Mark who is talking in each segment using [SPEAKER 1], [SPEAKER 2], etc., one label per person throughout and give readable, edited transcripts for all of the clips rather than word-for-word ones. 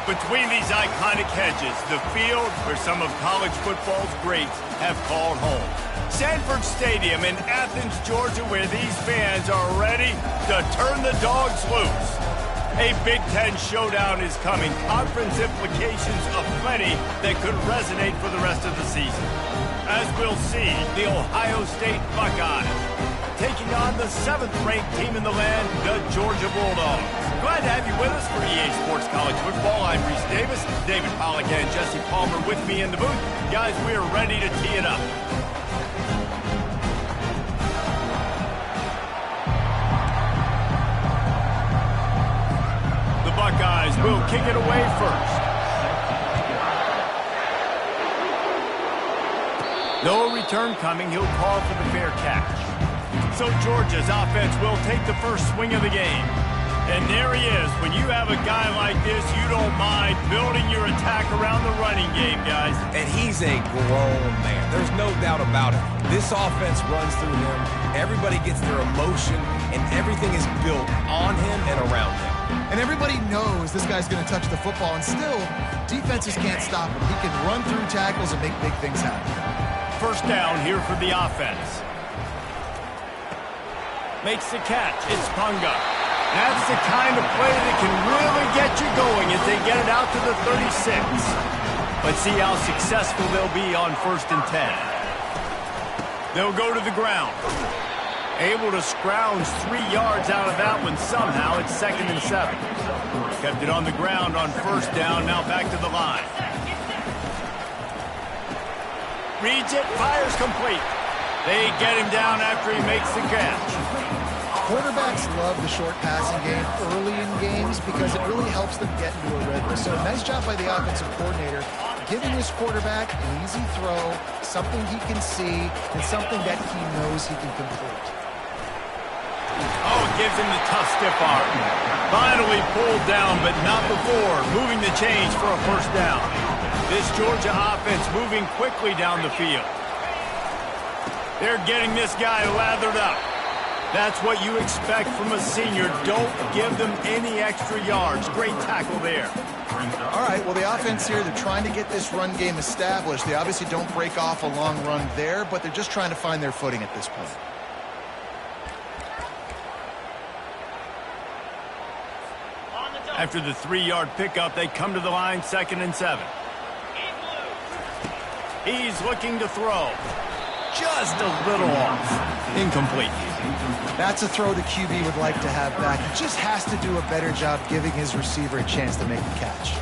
[SPEAKER 1] Between these iconic hedges, the field where some of college football's greats have called home. Sanford Stadium in Athens, Georgia, where these fans are ready to turn the dogs loose. A Big Ten showdown is coming. Conference implications aplenty that could resonate for the rest of the season. As we'll see, the Ohio State Buckeyes taking on the 7th-ranked team in the land, the Georgia Bulldogs. Glad to have you with us for EA Sports College Football. I'm Reese Davis, David Pollack and Jesse Palmer with me in the booth. Guys, we are ready to tee it up. The Buckeyes will kick it away first. No return coming. He'll call for the fair catch. So Georgia's offense will take the first swing of the game. And there he is. When you have a guy like this, you don't mind building your attack around the running game, guys.
[SPEAKER 2] And he's a grown man. There's no doubt about it. This offense runs through him. Everybody gets their emotion, and everything is built on him and around him.
[SPEAKER 3] And everybody knows this guy's going to touch the football, and still, defenses can't stop him. He can run through tackles and make big things happen.
[SPEAKER 1] First down here for the offense. Makes the catch. It's Punga. That's the kind of play that can really get you going as they get it out to the 36. Let's see how successful they'll be on 1st and 10. They'll go to the ground. Able to scrounge 3 yards out of that one somehow. It's 2nd and 7. Kept it on the ground on 1st down. Now back to the line. Reads it. Fires complete. They get him down after he makes the catch.
[SPEAKER 3] Quarterbacks love the short passing game early in games because it really helps them get into a rhythm. So nice job by the offensive coordinator, giving his quarterback an easy throw, something he can see, and something that he knows he can complete.
[SPEAKER 1] Oh, it gives him the tough stiff arm. Finally pulled down, but not before moving the chains for a first down. This Georgia offense moving quickly down the field. They're getting this guy lathered up. That's what you expect from a senior. Don't give them any extra yards. Great tackle there.
[SPEAKER 3] All right, well, the offense here, they're trying to get this run game established. They obviously don't break off a long run there, but they're just trying to find their footing at this point.
[SPEAKER 1] After the 3-yard pickup, they come to the line, 2nd and 7. He's looking to throw. Just a little off. Incomplete.
[SPEAKER 3] That's a throw the QB would like to have back. He just has to do a better job giving his receiver a chance to make the catch.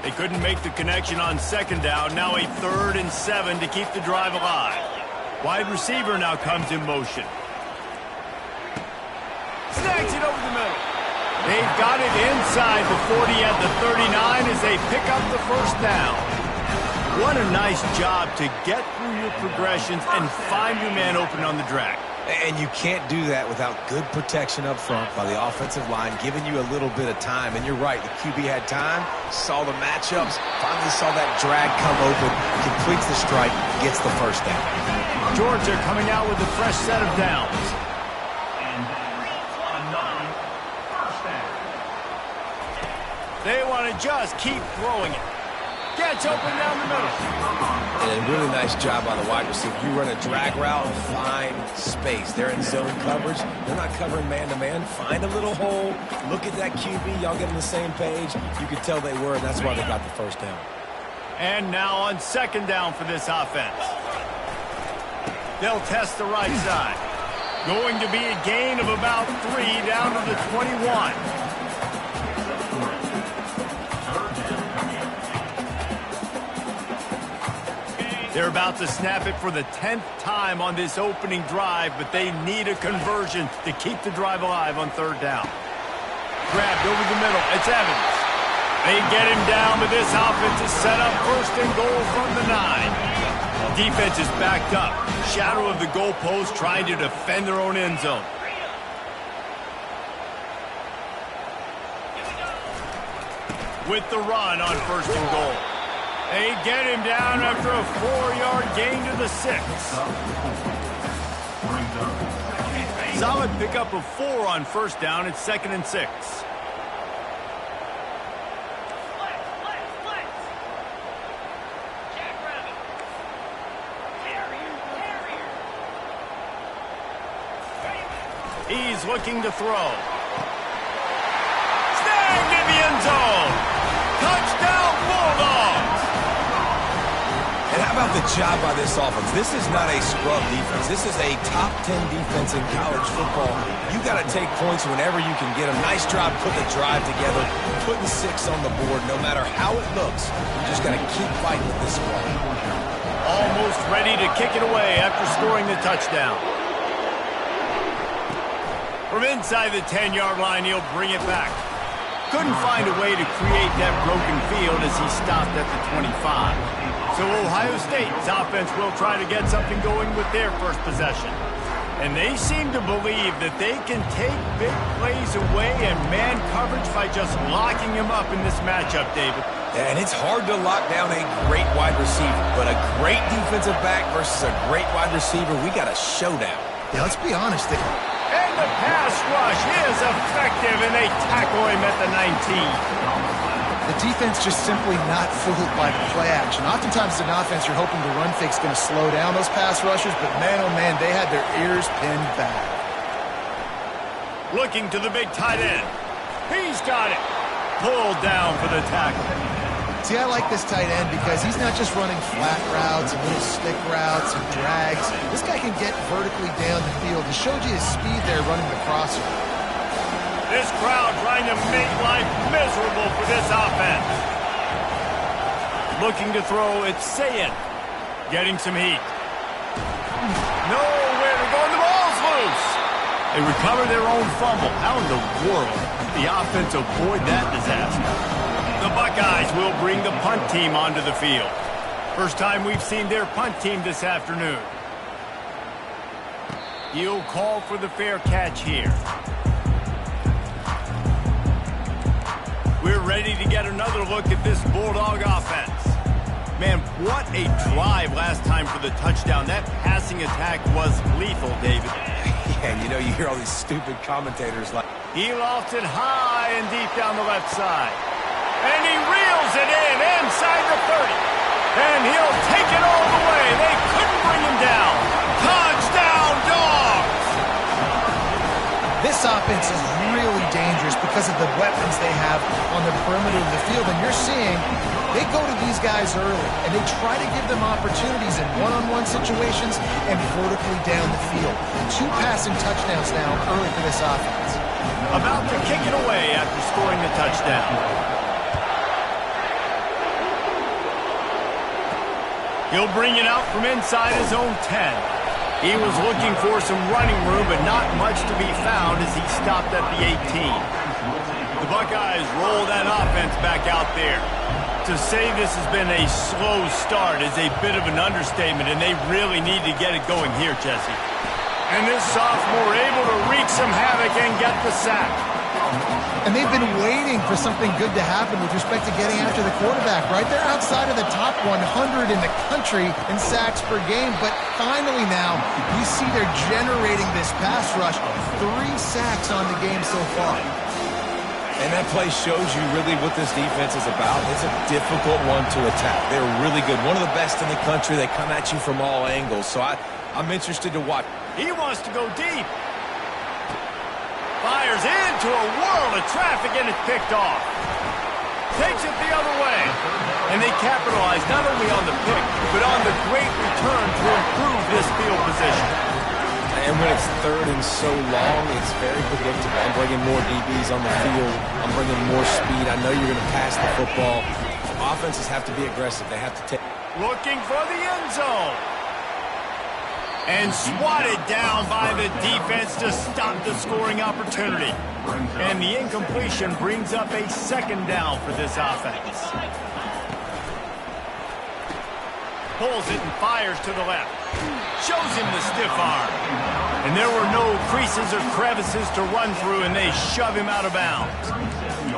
[SPEAKER 1] They couldn't make the connection on 2nd down. Now a 3rd and 7 to keep the drive alive. Wide receiver now comes in motion. Snags it over the middle. They've got it inside the 40 at the 39 as they pick up the first down. What a nice job to get through your progressions and find your man open on the drag.
[SPEAKER 2] And you can't do that without good protection up front by the offensive line, giving you a little bit of time. And you're right, the QB had time, saw the matchups, finally saw that drag come open, completes the strike, gets the first down.
[SPEAKER 1] Georgia coming out with a fresh set of downs. They want to just keep throwing it. Gets open down the middle.
[SPEAKER 2] And a really nice job by the wide receiver. You run a drag route, find space. They're in zone coverage. They're not covering man-to-man. Find a little hole. Look at that QB. Y'all get on the same page. You could tell they were, and that's why they got the first down.
[SPEAKER 1] And now on 2nd down for this offense. They'll test the right side. Going to be a gain of about 3 down to the 21. They're about to snap it for the 10th time on this opening drive, but they need a conversion to keep the drive alive on 3rd down. Grabbed over the middle. It's Evans. They get him down, but this offense is set up 1st and goal from the 9. Defense is backed up. Shadow of the goalpost trying to defend their own end zone. With the run on 1st and goal. They get him down after a 4-yard gain to the 6. Solid pickup of 4 on 1st down. It's 2nd and 6. He's looking to throw. Snagged in the end zone. Touchdown Bulldogs.
[SPEAKER 2] And how about the job by this offense? This is not a scrub defense. This is a top 10 defense in college football. You got to take points whenever you can get them. Nice job putting the drive together, putting 6 on the board. No matter how it looks, you just got to keep fighting with this squad.
[SPEAKER 1] Almost ready to kick it away after scoring the touchdown. From inside the 10-yard line, he'll bring it back. Couldn't find a way to create that broken field as he stopped at the 25. So Ohio State's offense will try to get something going with their first possession. And they seem to believe that they can take big plays away and man coverage by just locking him up in this matchup, David.
[SPEAKER 2] And it's hard to lock down a great wide receiver, but a great defensive back versus a great wide receiver, we got a showdown.
[SPEAKER 3] Yeah, let's be honest.
[SPEAKER 1] And the pass rush is effective, and they tackle him at the 19.
[SPEAKER 3] The defense just simply not fooled by the play action. Oftentimes in offense, you're hoping the run fake's going to slow down those pass rushers, but man, oh man, they had their ears pinned back.
[SPEAKER 1] Looking to the big tight end. He's got it. Pulled down for the tackle.
[SPEAKER 3] See, I like this tight end because he's not just running flat routes and little stick routes and drags. This guy can get vertically down the field. He showed you his speed there running the crosser.
[SPEAKER 1] This crowd trying to make life miserable for this offense. Looking to throw, it's Sayin. Getting some heat. Nowhere to go, and the ball's loose. They recover their own fumble. How in the world did the offense avoid that disaster? The Buckeyes will bring the punt team onto the field. First time we've seen their punt team this afternoon. He'll call for the fair catch here. We're ready to get another look at this Bulldog offense. Man, what a drive last time for the touchdown. That passing attack was lethal, David.
[SPEAKER 2] Yeah, you know, you hear all these stupid commentators like...
[SPEAKER 1] He lofts it high and deep down the left side. And he reels it in inside the 30. And he'll take it all the way. They couldn't bring him down. Touchdown, Dogs!
[SPEAKER 3] This offense is really dangerous because of the weapons they have on the perimeter of the field. And you're seeing they go to these guys early, and they try to give them opportunities in one-on-one situations and vertically down the field. 2 passing touchdowns now early for this offense.
[SPEAKER 1] About to kick it away after scoring the touchdown. He'll bring it out from inside his own 10. He was looking for some running room, but not much to be found as he stopped at the 18. The Buckeyes roll that offense back out there. To say this has been a slow start is a bit of an understatement, and they really need to get it going here, Jesse. And this sophomore able to wreak some havoc and get the sack.
[SPEAKER 3] And they've been waiting for something good to happen with respect to getting after the quarterback, right? They're outside of the top 100 in the country in sacks per game, but finally now you see they're generating this pass rush. 3 sacks on the game so far.
[SPEAKER 2] And that play shows you really what this defense is about. It's a difficult one to attack. They're really good. One of the best in the country. They come at you from all angles. So I'm interested to watch.
[SPEAKER 1] He wants to go deep. Fires into a world of traffic, and it's picked off. Takes it the other way. And they capitalize not only on the pick, but on the great return to improve this field position.
[SPEAKER 2] And when it's 3rd and so long, it's very predictable. I'm bringing more DBs on the field. I'm bringing more speed. I know you're going to pass the football. Offenses have to be aggressive. They have to take...
[SPEAKER 1] Looking for the end zone. And swatted down by the defense to stop the scoring opportunity. And the incompletion brings up a 2nd down for this offense. Pulls it and fires to the left. Shows him the stiff arm. And there were no creases or crevices to run through, and they shove him out of bounds.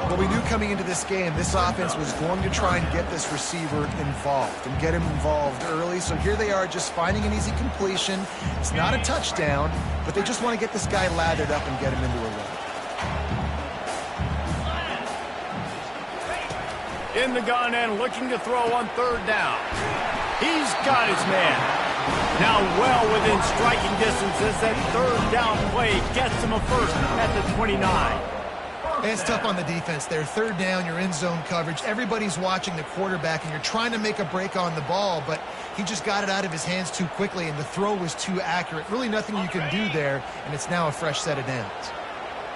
[SPEAKER 3] Well, we knew coming into this game, this offense was going to try and get this receiver involved and get him involved early. So here they are just finding an easy completion. It's not a touchdown, but they just want to get this guy lathered up and get him into a run.
[SPEAKER 1] In the gun and looking to throw on 3rd down. He's got his man. Now well within striking distance as that 3rd down play gets him a first at the 29.
[SPEAKER 3] It's tough on the defense there. 3rd down, you're in zone coverage. Everybody's watching the quarterback, and you're trying to make a break on the ball, but he just got it out of his hands too quickly, and the throw was too accurate. Really nothing you can do there, and it's now a fresh set of downs.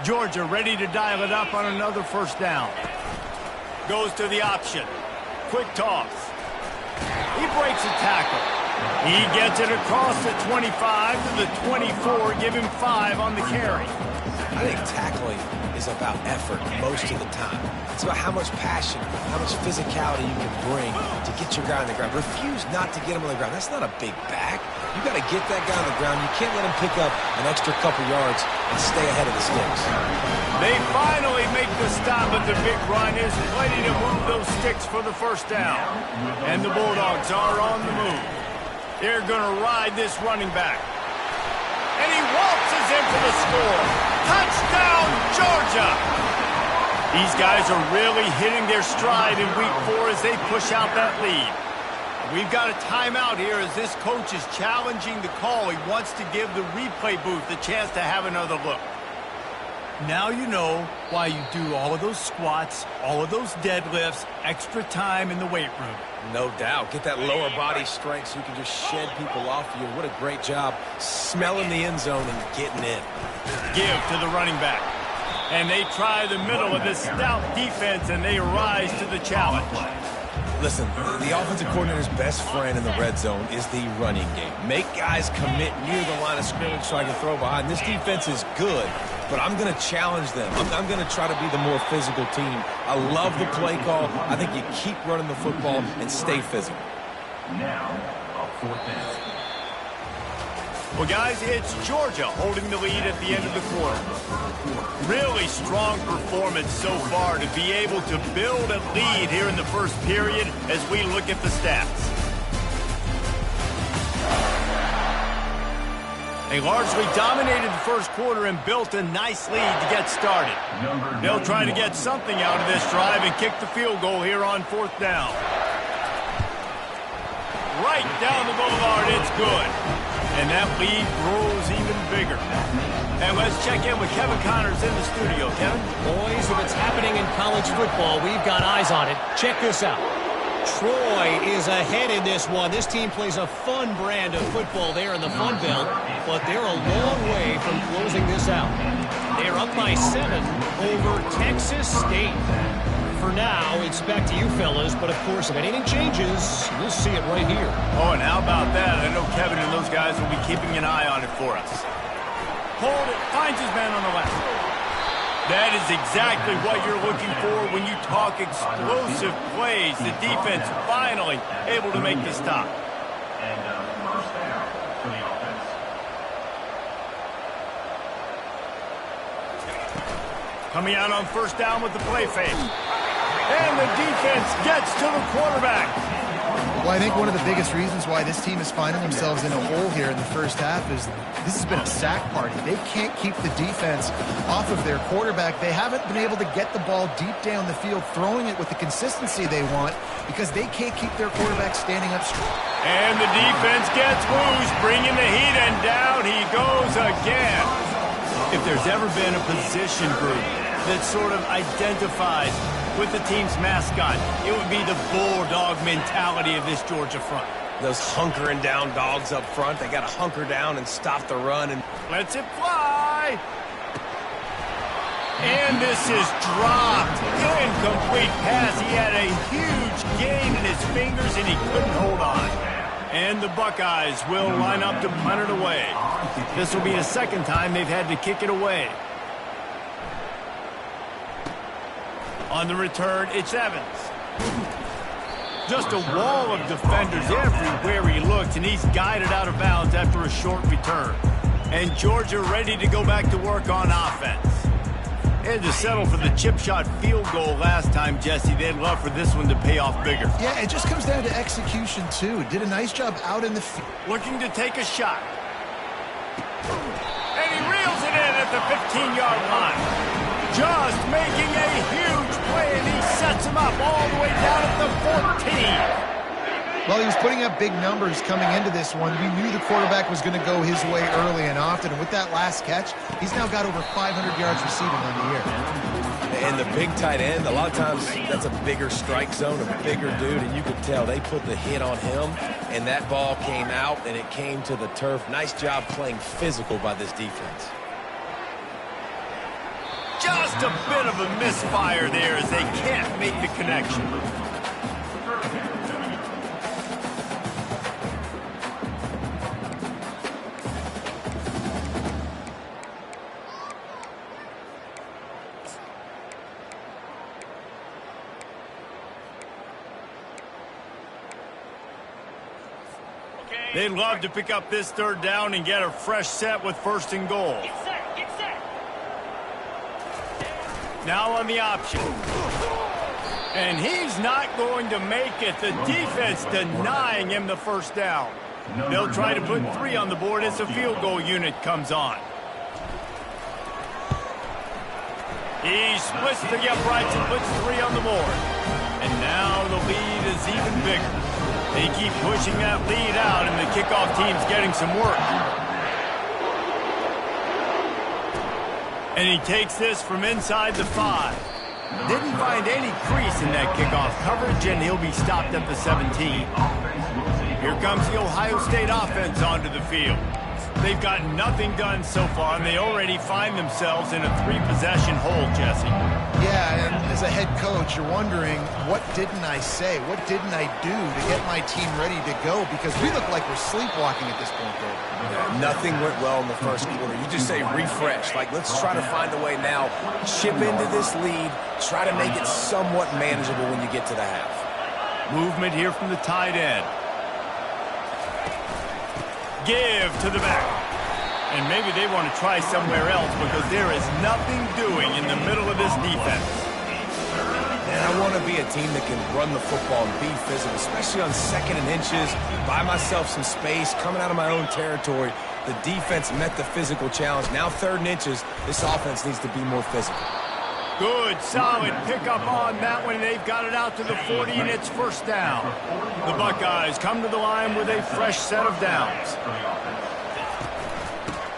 [SPEAKER 1] Georgia ready to dial it up on another 1st down. Goes to the option. Quick toss. He breaks a tackle. He gets it across the 25 to the 24, give him 5 on the carry.
[SPEAKER 2] I think tackling is about effort most of the time. It's about how much passion, how much physicality you can bring to get your guy on the ground. Refuse not to get him on the ground. That's not a big back. You got to get that guy on the ground. You can't let him pick up an extra couple yards and stay ahead of the sticks.
[SPEAKER 1] They finally make the stop, but the big run is plenty to move those sticks for the 1st down. And the Bulldogs are on the move. They're going to ride this running back. And he waltzes in for the score. Touchdown, Georgia! These guys are really hitting their stride in week 4 as they push out that lead. We've got a timeout here as this coach is challenging the call. He wants to give the replay booth the chance to have another look. Now you know why you do all of those squats, all of those deadlifts, extra time in the weight room.
[SPEAKER 2] No doubt. Get that lower body strength so you can just shed people off you. What a great job smelling the end zone and getting in.
[SPEAKER 1] Give to the running back. And they try the middle of this stout defense, and they rise to the challenge.
[SPEAKER 2] Listen, the offensive coordinator's best friend in the red zone is the running game. Make guys commit near the line of scrimmage so I can throw behind. This defense is good, but I'm going to challenge them. I'm going to try to be the more physical team. I love the play call. I think you keep running the football and stay physical.
[SPEAKER 4] Now, a 4th down.
[SPEAKER 1] Well, guys, it's Georgia holding the lead at the end of the quarter. Really strong performance so far to be able to build a lead here in the first period as we look at the stats. They largely dominated the first quarter and built a nice lead to get started. They'll try to get something out of this drive and kick the field goal here on 4th down. Right down the boulevard, it's good. And that lead grows even bigger. And let's check in with Kevin Connors in the studio. Kevin?
[SPEAKER 4] Boys, if it's happening in college football, we've got eyes on it. Check this out. Troy is ahead in this one. This team plays a fun brand of football there in the Fun Belt, but they're a long way from closing this out. They're up by 7 over Texas State. For now, it's back to you fellas, but of course, if anything changes, we'll see it right here.
[SPEAKER 1] Oh, and how about that? I know Kevin and those guys will be keeping an eye on it for us. Hold it, finds his man on the left. That is exactly what you're looking for when you talk explosive plays. The defense finally able to make the stop.
[SPEAKER 5] And first down for the offense.
[SPEAKER 1] Coming out on 1st down with the play fake. And the defense gets to the quarterback.
[SPEAKER 3] Well, I think one of the biggest reasons why this team is finding themselves in a hole here in the first half is this has been a sack party. They can't keep the defense off of their quarterback. They haven't been able to get the ball deep down the field, throwing it with the consistency they want because they can't keep their quarterback standing up straight.
[SPEAKER 1] And the defense gets loose, bringing the heat, and down he goes again. If there's ever been a position group that sort of identifies with the team's mascot, it would be the bulldog mentality of this Georgia front.
[SPEAKER 2] Those hunkering down dogs up front, they got to hunker down and stop the run. And
[SPEAKER 1] lets it fly. And this is dropped. Incomplete pass. He had a huge gain in his fingers, and he couldn't hold on. And the Buckeyes will line up to punt it away. This will be the second time they've had to kick it away. On the return, it's Evans. Just a wall of defenders everywhere he looks, and he's guided out of bounds after a short return. And Georgia ready to go back to work on offense. They had to settle for the chip shot field goal last time, Jesse. They'd love for this one to pay off bigger.
[SPEAKER 3] Yeah, it just comes down to execution, too. Did a nice job out in the field.
[SPEAKER 1] Looking to take a shot. And he reels it in at the 15-yard line. Just making a huge play, and he sets him up all the way down at the 14.
[SPEAKER 3] Well, he was putting up big numbers coming into this one. We knew the quarterback was going to go his way early and often. And with that last catch, he's now got over 500 yards receiving on the year.
[SPEAKER 2] And the big tight end, a lot of times that's a bigger strike zone, a bigger dude, and you could tell they put the hit on him, and that ball came out, and it came to the turf. Nice job playing physical by this defense.
[SPEAKER 1] Just a bit of a misfire there as they can't make the connection. They'd love to pick up this 3rd down and get a fresh set with 1st and goal.
[SPEAKER 4] Get set, get set.
[SPEAKER 1] Now on the option. And he's not going to make it. The defense denying him the 1st down. They'll try to put 3 on the board as the field goal unit comes on. He splits the uprights and puts 3 on the board. And now the lead is even bigger. They keep pushing that lead out, and the kickoff team's getting some work. And he takes this from inside the 5. Didn't find any crease in that kickoff coverage, and he'll be stopped at the 17. Here comes the Ohio State offense onto the field. They've gotten nothing done so far, and they already find themselves in a 3-possession hole, Jesse.
[SPEAKER 3] Yeah, and as a head coach, you're wondering, what didn't I say? What didn't I do to get my team ready to go? Because we look like we're sleepwalking at this point, though.
[SPEAKER 2] Nothing went well in the first quarter. You just say refresh. Like, let's try to find a way now. Chip into this lead. Try to make it somewhat manageable when you get to the half.
[SPEAKER 1] Movement here from the tight end. Give to the back. And maybe they want to try somewhere else because there is nothing doing in the middle of this defense.
[SPEAKER 2] And I want to be a team that can run the football and be physical, especially on 2nd and inches, buy myself some space, coming out of my own territory. The defense met the physical challenge. Now 3rd and inches, this offense needs to be more physical.
[SPEAKER 1] Good, solid pickup on that one. They've got it out to the 40, and it's first down. The Buckeyes come to the line with a fresh set of downs.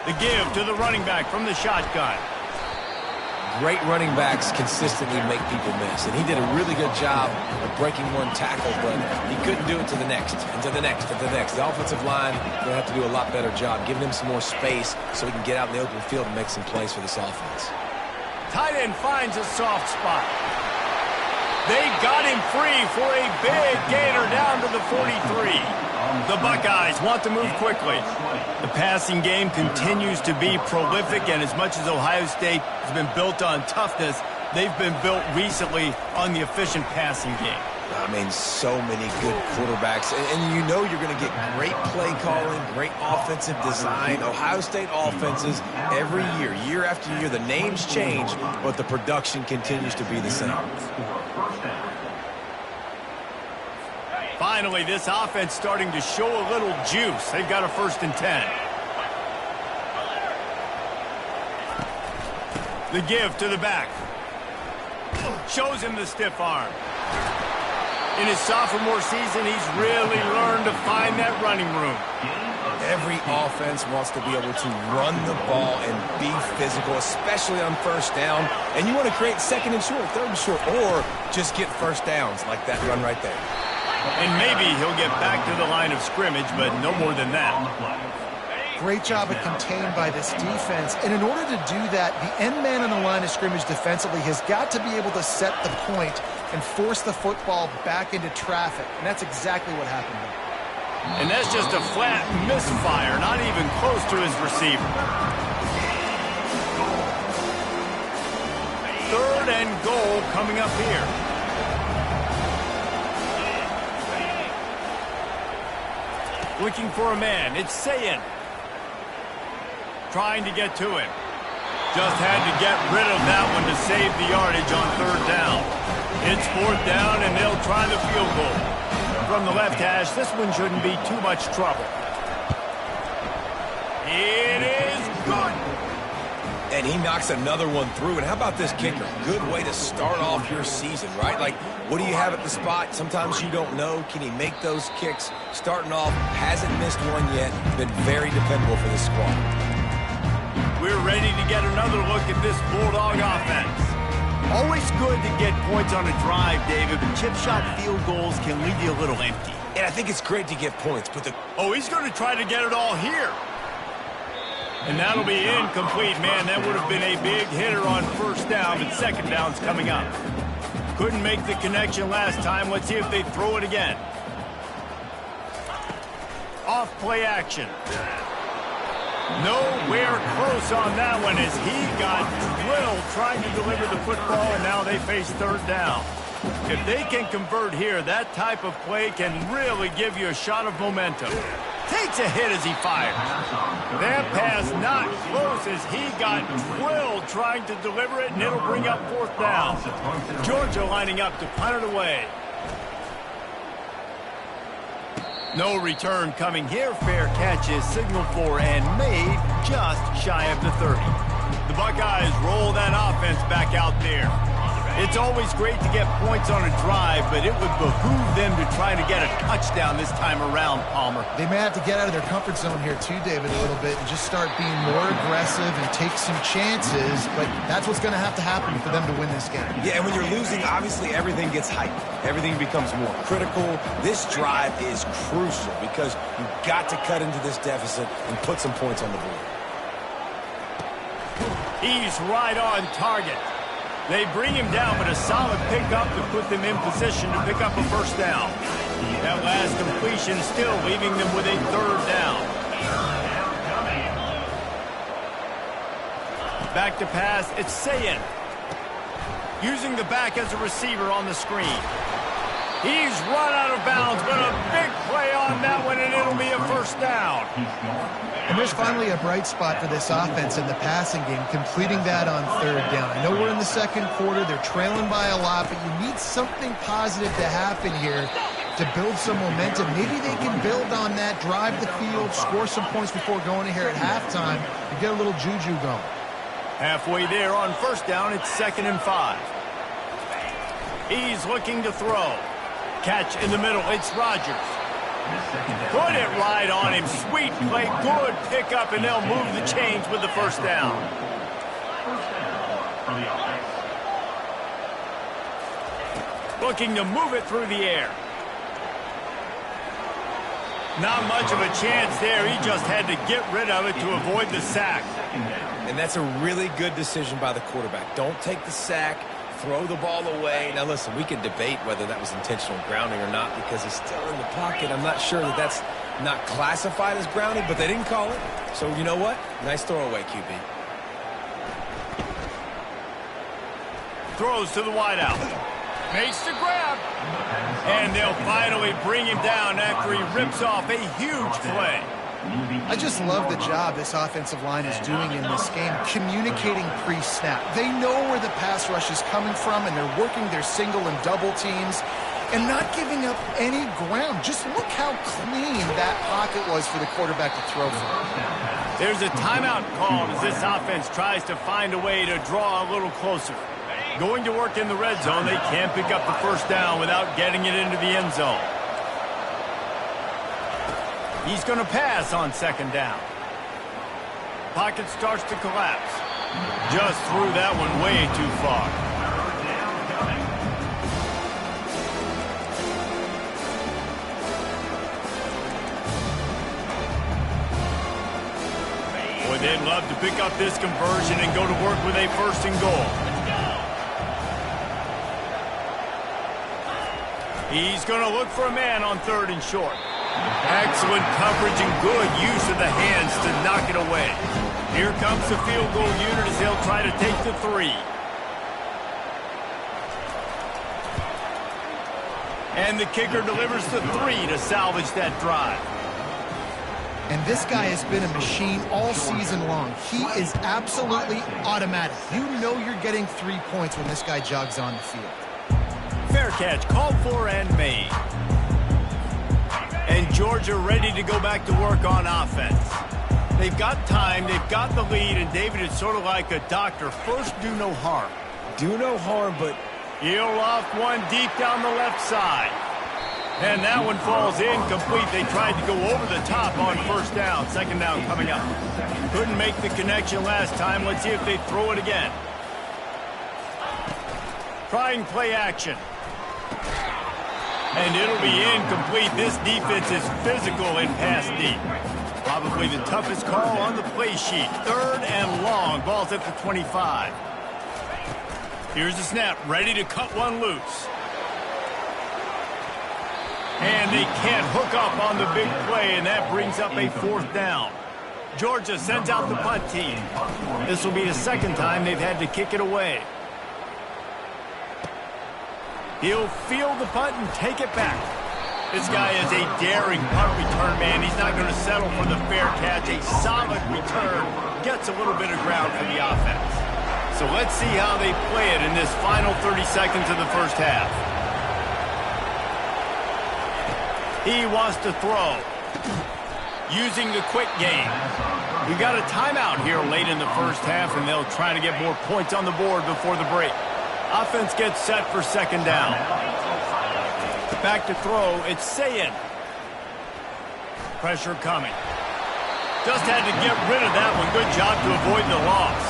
[SPEAKER 1] The give to the running back from the shotgun.
[SPEAKER 2] Great running backs consistently make people miss, and he did a really good job of breaking one tackle, but he couldn't do it to the next, and to the next, and to the next. The offensive line will have to do a lot better job, giving him some more space so he can get out in the open field and make some plays for this offense.
[SPEAKER 1] Tight end finds a soft spot. They got him free for a big gainer down to the 43. The Buckeyes want to move quickly. The passing game continues to be prolific, and as much as Ohio State has been built on toughness, they've been built recently on the efficient passing game.
[SPEAKER 2] I mean, so many good quarterbacks, and you know you're going to get great play calling, great offensive design. Ohio State offenses every year, year after year, the names change, but the production continues to be the same.
[SPEAKER 1] Finally, this offense starting to show a little juice. They've got a 1st and 10. The give to the back. Shows him the stiff arm. In his sophomore season, he's really learned to find that running room.
[SPEAKER 2] Every offense wants to be able to run the ball and be physical, especially on 1st down. And you want to create 2nd and short, 3rd and short, or just get 1st downs like that run right there.
[SPEAKER 1] And maybe he'll get back to the line of scrimmage, but no more than that.
[SPEAKER 3] Great job of contained by this defense. And in order to do that, the end man on the line of scrimmage defensively has got to be able to set the point and force the football back into traffic. And that's exactly what happened there.
[SPEAKER 1] And that's just a flat misfire, not even close to his receiver. 3rd and goal coming up here. Looking for a man. It's Sayin. Trying to get to him. Just had to get rid of that one to save the yardage on 3rd down. It's 4th down, and they'll try the field goal. From the left hash, this one shouldn't be too much trouble. It is good.
[SPEAKER 2] And he knocks another one through. And how about this kicker? Good way to start off your season, right? Like, what do you have at the spot? Sometimes you don't know. Can he make those kicks? Starting off, hasn't missed one yet. Been very dependable for this squad.
[SPEAKER 1] We're ready to get another look at this Bulldog offense. Always good to get points on a drive, David, but chip shot field goals can leave you a little empty.
[SPEAKER 2] And I think it's great to get points, but
[SPEAKER 1] Oh, he's going to try to get it all here. And that'll be incomplete. Man, that would have been a big hitter on 1st down, but 2nd down's coming up. Couldn't make the connection last time. Let's see if they throw it again. Off play action. Nowhere close on that one as he got drilled trying to deliver the football, and now they face 3rd down. If they can convert here, that type of play can really give you a shot of momentum. Takes a hit as he fires. That pass not close as he got drilled trying to deliver it, and it'll bring up 4th down. Georgia lining up to punt it away. No return coming here. Fair catch is signaled for and made just shy of the 30. The Buckeyes roll that offense back out there. It's always great to get points on a drive, but it would behoove them to try to get a touchdown this time around, Palmer.
[SPEAKER 3] They may have to get out of their comfort zone here too, David, a little bit and just start being more aggressive and take some chances, but that's what's going to have to happen for them to win this game.
[SPEAKER 2] yeah, and when you're losing, obviously everything gets hyped. Everything becomes more critical. This drive is crucial because you've got to cut into this deficit and put some points on the board.
[SPEAKER 1] He's right on target. They bring him down, but a solid pickup to put them in position to pick up a 1st down. That last completion still leaving them with a 3rd down. Back to pass, it's Sayin. Using the back as a receiver on the screen. He's run out of bounds, but a big play on that one, and it'll be a first down.
[SPEAKER 3] And there's finally a bright spot for this offense in the passing game, completing that on third down. I know we're in the second quarter. They're trailing by a lot, but you need something positive to happen here to build some momentum. Maybe they can build on that, drive the field, score some points before going in here at halftime and get a little juju going.
[SPEAKER 1] Halfway there on first down, it's 2nd and 5. He's looking to throw. Catch in the middle, it's Rodgers. Put it right on him. Sweet play, good pickup, and they'll move the chains with the first down. Looking to move it through the air. Not much of a chance there. He just had to get rid of it to avoid the sack.
[SPEAKER 2] And that's a really good decision by the quarterback. Don't take the sack. Throw the ball away. Now, listen, we can debate whether that was intentional grounding or not because he's still in the pocket. I'm not sure that that's not classified as grounding, but they didn't call it. So, you know what? Nice throwaway, QB.
[SPEAKER 1] Throws to the wideout. Makes the grab. And they'll finally bring him down after he rips off a huge play.
[SPEAKER 3] I just love the job this offensive line is doing in this game, communicating pre-snap. They know where the pass rush is coming from, and they're working their single and double teams and not giving up any ground. Just look how clean that pocket was for the quarterback to throw from.
[SPEAKER 1] There's a timeout called as this offense tries to find a way to draw a little closer. Going to work in the red zone, they can't pick up the first down without getting it into the end zone. He's going to pass on 2nd down. Pocket starts to collapse. Just threw that one way too far. Boy, they'd love to pick up this conversion and go to work with a 1st and goal. He's going to look for a man on 3rd and short. Excellent coverage and good use of the hands to knock it away. Here comes the field goal unit as they'll try to take the 3. And the kicker delivers the 3 to salvage that drive.
[SPEAKER 3] And this guy has been a machine all season long. He is absolutely automatic. You know you're getting 3 points when this guy jogs on the field.
[SPEAKER 1] Fair catch, called for and made. And Georgia ready to go back to work on offense. They've got time, they've got the lead, and David is sort of like a doctor. First, do no harm.
[SPEAKER 2] Do no harm, but...
[SPEAKER 1] He'll off one deep down the left side. And that one falls incomplete. They tried to go over the top on 1st down. 2nd down coming up. Couldn't make the connection last time. Let's see if they throw it again. Trying play action. And it'll be incomplete. This defense is physical and pass deep. Probably the toughest call on the play sheet. 3rd and long. Ball's at the 25. Here's the snap. Ready to cut one loose. And they can't hook up on the big play, and that brings up a 4th down. Georgia sends out the punt team. This will be the 2nd time they've had to kick it away. He'll field the punt and take it back. This guy is a daring punt return man. He's not going to settle for the fair catch. A solid return gets a little bit of ground for the offense. So let's see how they play it in this final 30 seconds of the 1st half. He wants to throw. Using the quick game. We got a timeout here late in the 1st half, and they'll try to get more points on the board before the break. Offense gets set for 2nd down. Back to throw, it's Sayin. Pressure coming. Just had to get rid of that one. Good job to avoid the loss.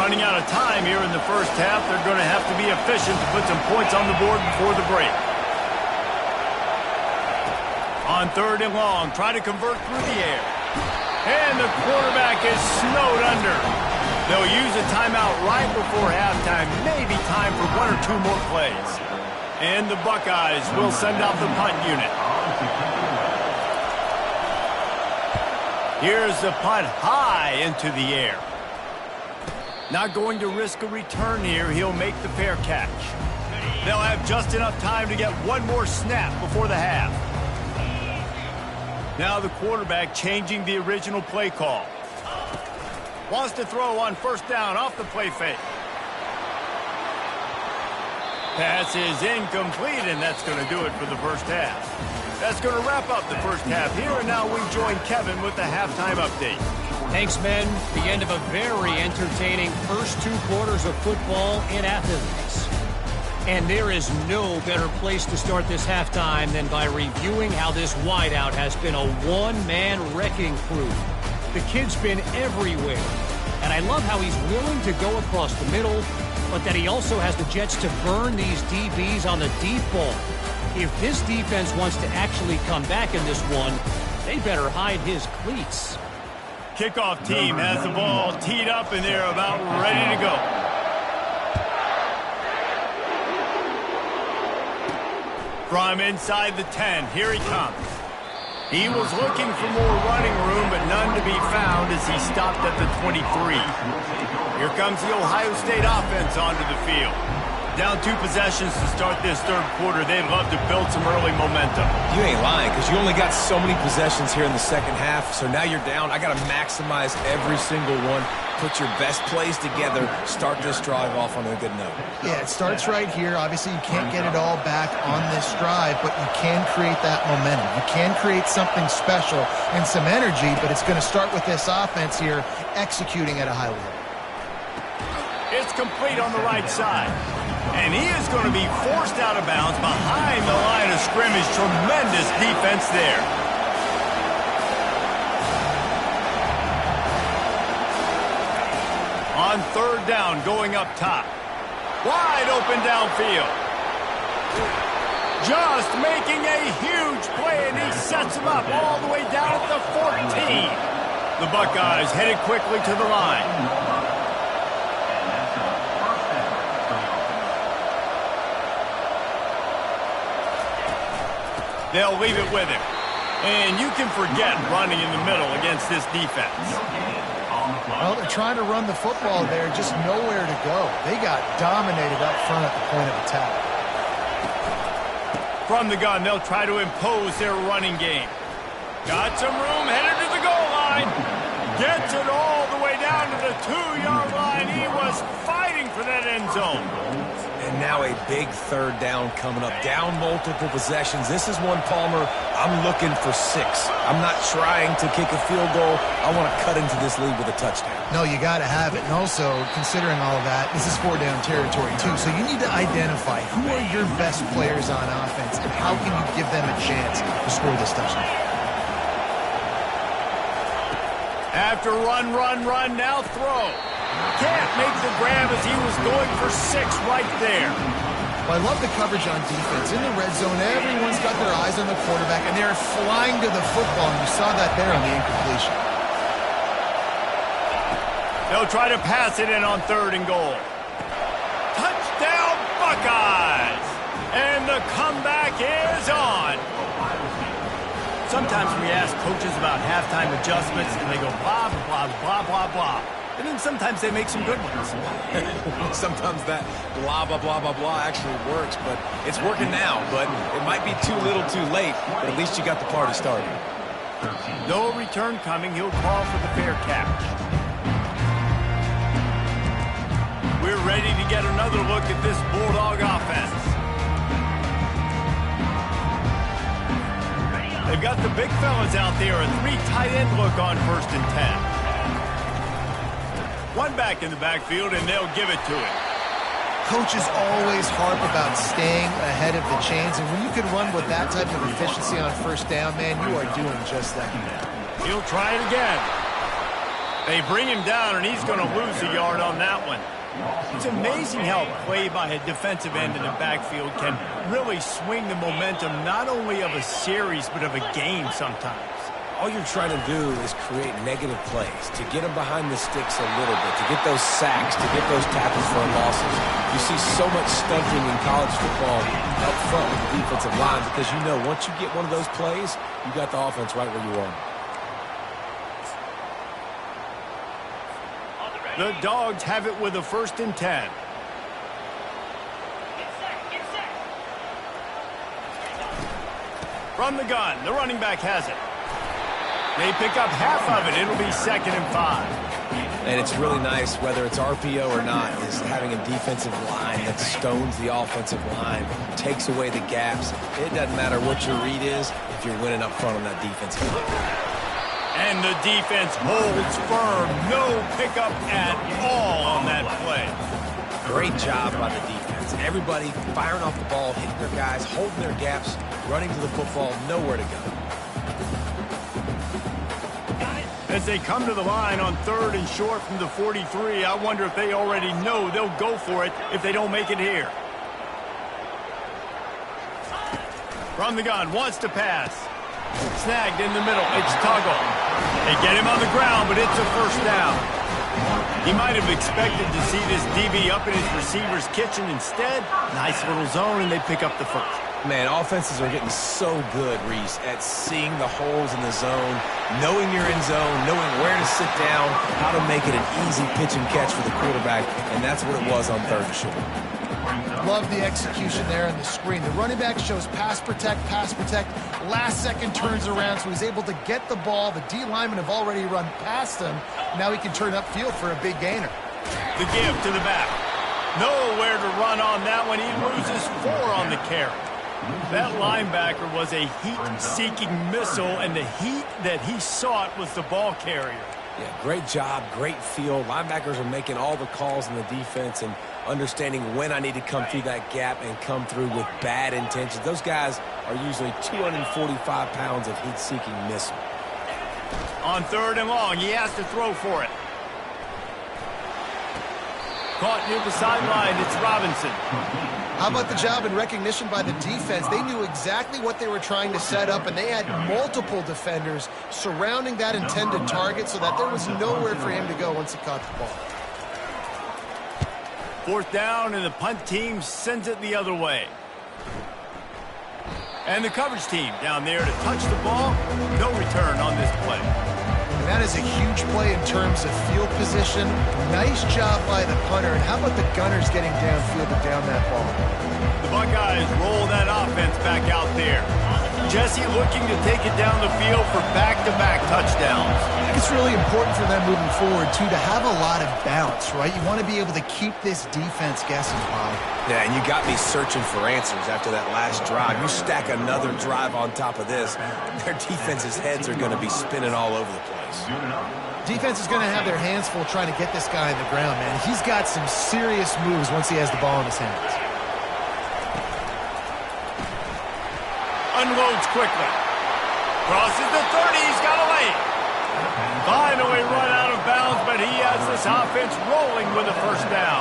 [SPEAKER 1] Running out of time here in the 1st half. They're going to have to be efficient to put some points on the board before the break. On 3rd and long, try to convert through the air. And the quarterback is snowed under. They'll use a timeout right before halftime. Maybe time for 1 or 2 more plays. And the Buckeyes will send out the punt unit. Here's the punt high into the air. Not going to risk a return here. He'll make the fair catch. They'll have just enough time to get one more snap before the half. Now the quarterback changing the original play call. Wants to throw on first down off the play fake. Pass is incomplete, and that's going to do it for the first half. That's going to wrap up the first half here, and now we join Kevin with the halftime update.
[SPEAKER 4] Thanks, men. The end of a very entertaining first 2 quarters of football in Athens. And there is no better place to start this halftime than by reviewing how this wideout has been a one-man wrecking crew. The kid's been everywhere, and I love how he's willing to go across the middle, but that he also has the jets to burn these DBs on the deep ball. If this defense wants to actually come back in this one, they better hide his cleats.
[SPEAKER 1] Kickoff team has the ball teed up, and they're about ready to go. From inside the 10, here he comes. He was looking for more running room, but none to be found as he stopped at the 23. Here comes the Ohio State offense onto the field. Down 2 possessions to start this third quarter. They'd love to build some early momentum.
[SPEAKER 2] You ain't lying, because you only got so many possessions here in the second half, so now you're down. I got to maximize every single one. Put your best plays together. Start this drive off on a good note.
[SPEAKER 3] Yeah, it starts right here. Obviously, you can't get it all back on this drive, but you can create that momentum. You can create something special and some energy, but it's going to start with this offense here executing at a high level.
[SPEAKER 1] It's complete on the right side. And he is going to be forced out of bounds behind the line of scrimmage. Tremendous defense there. On third down, going up top. Wide open downfield. Just making a huge play, and he sets him up all the way down at the 14. The Buckeyes headed quickly to the line. They'll leave it with him. And you can forget running in the middle against this defense.
[SPEAKER 3] Well, they're trying to run the football there, just nowhere to go. They got dominated up front at the point of attack.
[SPEAKER 1] From the gun, they'll try to impose their running game. Got some room, headed to the goal line. Gets it all the way down to the 2-yard line. He was fighting for that end zone.
[SPEAKER 2] And now a big third down coming up. Down multiple possessions. This is one, Palmer, I'm looking for 6. I'm not trying to kick a field goal. I want to cut into this lead with a touchdown.
[SPEAKER 3] No, you got to have it. And also, considering all of that, this is 4-down territory, too. So you need to identify who are your best players on offense and how can you give them a chance to score this touchdown.
[SPEAKER 1] After run, now throw. Can't make the grab as he was going for 6 right there.
[SPEAKER 3] Well, I love the coverage on defense. In the red zone, everyone's got their eyes on the quarterback, and they're flying to the football, and you saw that there on the incompletion.
[SPEAKER 1] They'll try to pass it in on 3rd and goal. Touchdown, Buckeyes! And the comeback is on. Sometimes we ask coaches about halftime adjustments, and they go blah, blah, blah, blah, blah. And then sometimes they make some good ones.
[SPEAKER 2] Sometimes that blah, blah, blah, blah, blah actually works, but it's working now. But it might be too little too late, but at least you got the party started.
[SPEAKER 1] No return coming. He'll call for the fair catch. We're ready to get another look at this Bulldog offense. They've got the big fellas out there, a 3 tight end look on 1st and 10. One back in the backfield, and they'll give it to him.
[SPEAKER 3] Coaches always harp about staying ahead of the chains, and when you can run with that type of efficiency on 1st down, man, you are doing just that.
[SPEAKER 1] He'll try it again. They bring him down, and he's going to lose a yard on that one. It's amazing how a play by a defensive end in the backfield can really swing the momentum not only of a series, but of a game sometimes.
[SPEAKER 2] All you're trying to do is create negative plays, to get them behind the sticks a little bit, to get those sacks, to get those tackles for losses. You see so much stunting in college football up front with the defensive line because you know once you get one of those plays, you got the offense right where you want.
[SPEAKER 1] The Dogs have it with a 1st and 10. From the gun, the running back has it. They pick up half of it. It'll be 2nd and 5.
[SPEAKER 2] And it's really nice, whether it's RPO or not, is having a defensive line that stones the offensive line, takes away the gaps. It doesn't matter what your read is if you're winning up front on that defensive line.
[SPEAKER 1] And the defense holds firm. No pickup at all on that play.
[SPEAKER 2] Great job by the defense. Everybody firing off the ball, hitting their guys, holding their gaps, running to the football, nowhere to go.
[SPEAKER 1] As they come to the line on 3rd and short from the 43, I wonder if they already know they'll go for it if they don't make it here. From the gun, wants to pass. Snagged in the middle. It's Tuggle. They get him on the ground, but it's a 1st down. He might have expected to see this DB up in his receiver's kitchen. Instead, nice little zone, and they pick up the 1st.
[SPEAKER 2] Man, offenses are getting so good, Reese, at seeing the holes in the zone, knowing you're in zone, knowing where to sit down, how to make it an easy pitch and catch for the quarterback, and that's what it was on 3rd and short.
[SPEAKER 3] Love the execution there in the screen. The running back shows pass protect, last second turns around, so he's able to get the ball. The D linemen have already run past him. Now he can turn upfield for a big gainer.
[SPEAKER 1] The give to the back. Nowhere to run on that one. He loses 4 on the carry. That linebacker was a heat-seeking missile, and the heat that he sought was the ball carrier.
[SPEAKER 2] Yeah, great job, great feel. Linebackers are making all the calls in the defense and understanding when I need to come through that gap and come through with bad intentions. Those guys are usually 245 pounds of heat-seeking missile.
[SPEAKER 1] On 3rd and long, he has to throw for it. Caught near the sideline, it's Robinson.
[SPEAKER 3] How about the job and recognition by the defense? They knew exactly what they were trying to set up, and they had multiple defenders surrounding that intended target so that there was nowhere for him to go once he caught the ball.
[SPEAKER 1] 4th down, and the punt team sends it the other way. And the coverage team down there to touch the ball. No return on this play.
[SPEAKER 3] And that is a huge play in terms of field position. Nice job by the punter. And how about the gunners getting downfield to down that ball?
[SPEAKER 1] The Buckeyes roll that offense back out there. Jesse looking to take it down the field for back-to-back touchdowns.
[SPEAKER 3] I think it's really important for them moving forward, too, to have a lot of bounce, right? You want to be able to keep this defense guessing, Bob.
[SPEAKER 2] Yeah, and you got me searching for answers after that last drive. You stack another drive on top of this, their defense's heads are going to be spinning all over the place.
[SPEAKER 3] Defense is going to have their hands full trying to get this guy on the ground, man. He's got some serious moves once he has the ball in his hands.
[SPEAKER 1] Unloads quickly. Crosses the 30. He's got a lane. Finally run out of bounds, but he has this offense rolling with a 1st down.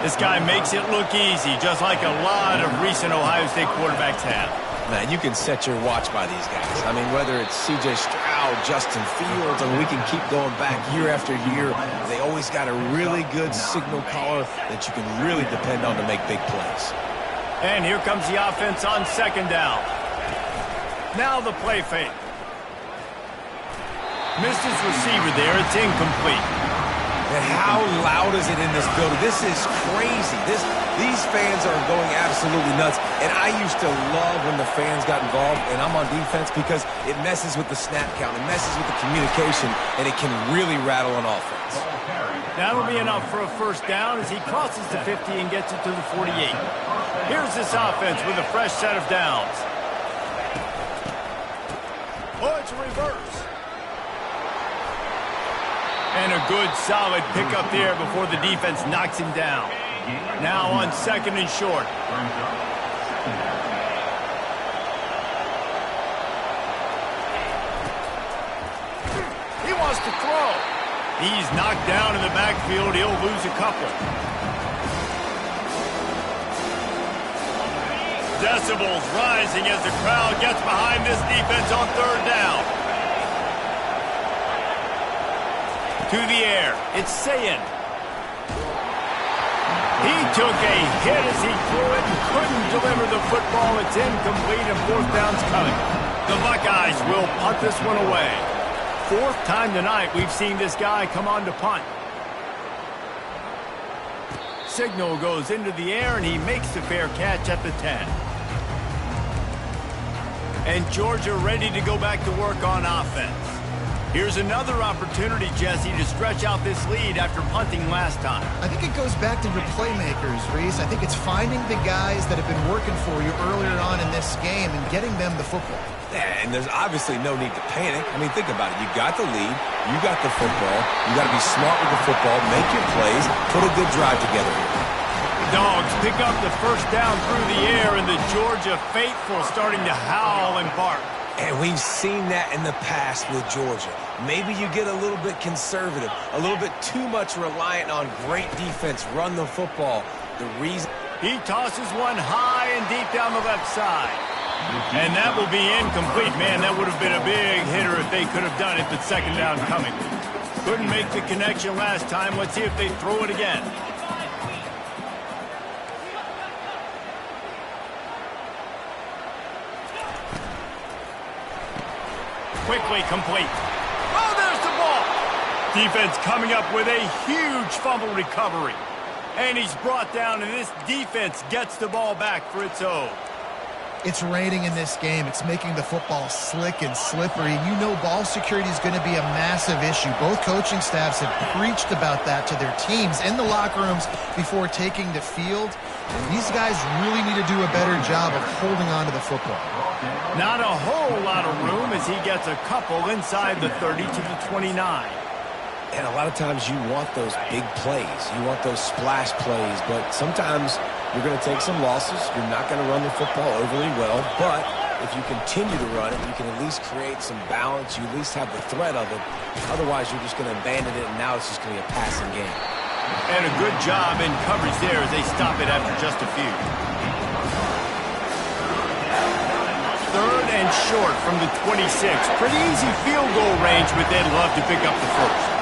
[SPEAKER 1] This guy makes it look easy, just like a lot of recent Ohio State quarterbacks have.
[SPEAKER 2] Man, you can set your watch by these guys. I mean, whether it's C.J. Stroud, Justin Fields, I mean, we can keep going back year after year. They always got a really good signal caller that you can really depend on to make big plays.
[SPEAKER 1] And here comes the offense on 2nd down. Now the play fake. Missed his receiver there. It's incomplete.
[SPEAKER 2] And how loud is it in this building? This is crazy. These fans are going absolutely nuts. And I used to love when the fans got involved, and I'm on defense because it messes with the snap count. It messes with the communication, and it can really rattle an offense.
[SPEAKER 1] That'll be enough for a 1st down as he crosses the 50 and gets it to the 48. Here's this offense with a fresh set of downs. Oh, it's a reverse. And a good, solid pickup there before the defense knocks him down. Now on 2nd and short. He wants to throw. He's knocked down in the backfield. He'll lose a couple. Decibels rising as the crowd gets behind this defense on 3rd down. To the air. It's Sayin. He took a hit as he threw it and couldn't deliver the football. It's incomplete and 4th down's coming. The Buckeyes will punt this one away. 4th time tonight we've seen this guy come on to punt. signal goes into the air, and he makes the fair catch at the 10. And Georgia ready to go back to work on offense. Here's another opportunity, Jesse, to stretch out this lead after punting last time.
[SPEAKER 3] I think it goes back to your playmakers, Reese. I think it's finding the guys that have been working for you earlier on in this game and getting them the football.
[SPEAKER 2] Yeah, and there's obviously no need to panic. I mean, think about it. You got the lead. You got the football. You got to be smart with the football, make your plays, put a good drive together.
[SPEAKER 1] Dogs pick up the first down through the air, and the Georgia faithful starting to howl and bark.
[SPEAKER 2] And we've seen that in the past with Georgia. Maybe you get a little bit conservative, a little bit too much reliant on great defense, run the football. The reason...
[SPEAKER 1] He tosses one high and deep down the left side. And that will be incomplete. Man, that would have been a big hitter if they could have done it, but second down coming. Couldn't make the connection last time. Let's see if they throw it again. Quickly complete. Oh, there's the ball. Defense coming up with a huge fumble recovery. And he's brought down, and this defense gets the ball back for its own.
[SPEAKER 3] It's raining in this game. It's making the football slick and slippery. You know ball security is going to be a massive issue. Both coaching staffs have preached about that to their teams in the locker rooms before taking the field. These guys really need to do a better job of holding on to the football.
[SPEAKER 1] Not a whole lot of room as he gets a couple inside the 30 to the 29.
[SPEAKER 2] And a lot of times you want those big plays. You want those splash plays, but sometimes you're going to take some losses. You're not going to run the football overly well, but if you continue to run it, you can at least create some balance. You at least have the threat of it. Otherwise, you're just going to abandon it, and now it's just going to be a passing game.
[SPEAKER 1] And a good job in coverage there as they stop it after just a few. Third and short from the 26. Pretty easy field goal range, but they'd love to pick up the first.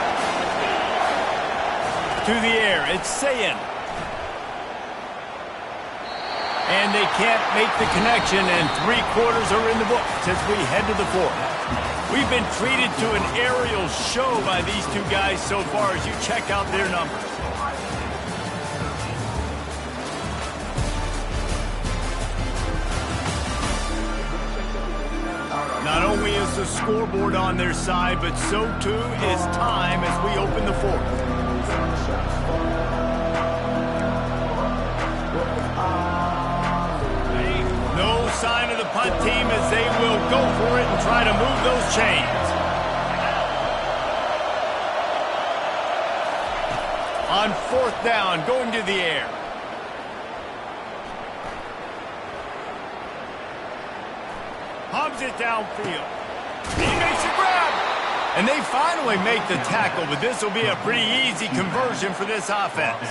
[SPEAKER 1] To the air, it's Sayin. And they can't make the connection, and 3/4 are in the books as we head to the fourth. We've been treated to an aerial show by these two guys so far as you check out their numbers. Not only is the scoreboard on their side, but so too is time as we open the fourth. No sign of the punt team as they will go for it and try to move those chains. On fourth down, going to the air. Hubs it downfield. He makes a grab. And they finally make the tackle, but this will be a pretty easy conversion for this offense.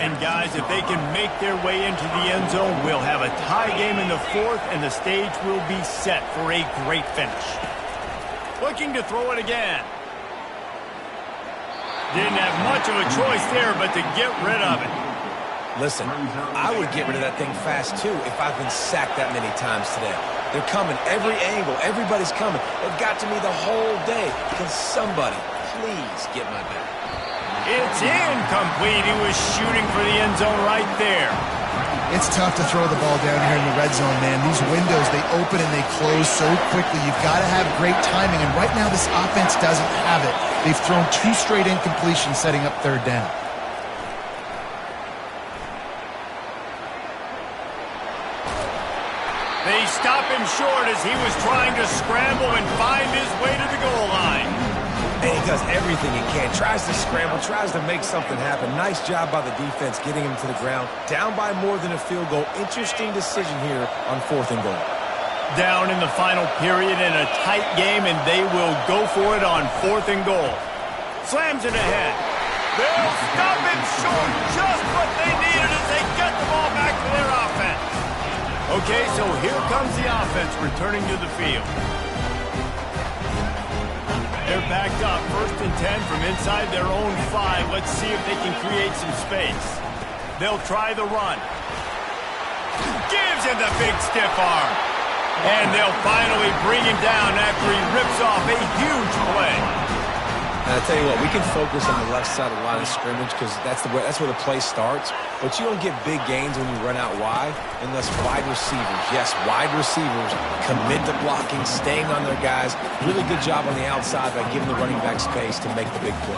[SPEAKER 1] And guys, if they can make their way into the end zone, we'll have a tie game in the fourth, and the stage will be set for a great finish. Looking to throw it again. Didn't have much of a choice there, but to get rid of it.
[SPEAKER 2] Listen, I would get rid of that thing fast, too, if I've been sacked that many times today. They're coming, every angle, everybody's coming. They've got to me the whole day. Can somebody please get my back?
[SPEAKER 1] It's incomplete. He was shooting for the end zone right there.
[SPEAKER 3] It's tough to throw the ball down here in the red zone, man. These windows, they open and they close so quickly. You've got to have great timing, and right now this offense doesn't have it. They've thrown 2 straight incompletions setting up third down.
[SPEAKER 1] They stop him short as he was trying to scramble and find his way to the goal line.
[SPEAKER 2] And he does everything he can. Tries to scramble, tries to make something happen. Nice job by the defense getting him to the ground. Down by more than a field goal. Interesting decision here on 4th and goal.
[SPEAKER 1] Down in the final period in a tight game, and they will go for it on 4th and goal. Slams it ahead. They'll stop him short. Just what they needed as they get the ball back to their offense. Okay, so here comes the offense returning to the field. They're backed up, 1st and 10 from inside their own 5. Let's see if they can create some space. They'll try the run. Gives him the big stiff arm. And they'll finally bring him down after he rips off a huge play.
[SPEAKER 2] And I tell you what, we can focus on the left side of the line of scrimmage because that's where the play starts. But you don't get big gains when you run out wide unless wide receivers, yes, wide receivers commit to blocking, staying on their guys. Really good job on the outside by giving the running back space to make the big play.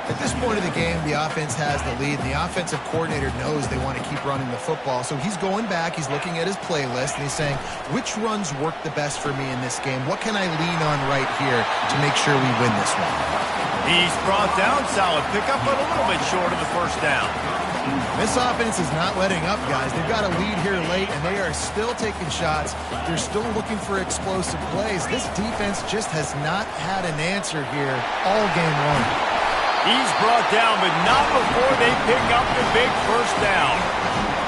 [SPEAKER 3] At this point of the game, the offense has the lead, and the offensive coordinator knows they want to keep running the football. So he's going back, he's looking at his playlist, and he's saying, which runs work the best for me in this game? What can I lean on right here to make sure we win this one?
[SPEAKER 1] He's brought down, solid pickup, but a little bit short of the first down.
[SPEAKER 3] This offense is not letting up, guys. They've got a lead here late, and they are still taking shots. They're still looking for explosive plays. This defense just has not had an answer here all game long.
[SPEAKER 1] He's brought down, but not before they pick up the big first down.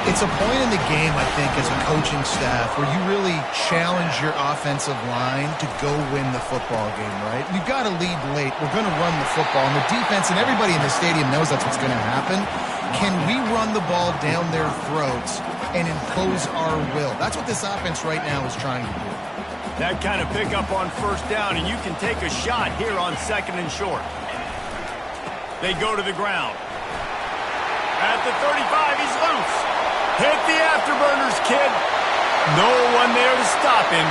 [SPEAKER 3] It's a point in the game, I think, as a coaching staff where you really challenge your offensive line to go win the football game, right? You've got to lead late. We're going to run the football. And the defense and everybody in the stadium knows that's what's going to happen. Can we run the ball down their throats and impose our will? That's what this offense right now is trying to do.
[SPEAKER 1] That kind of pickup on first down, and you can take a shot here on second and short. They go to the ground. At the 35, he's loose. Hit the afterburners, kid. No one there to stop him,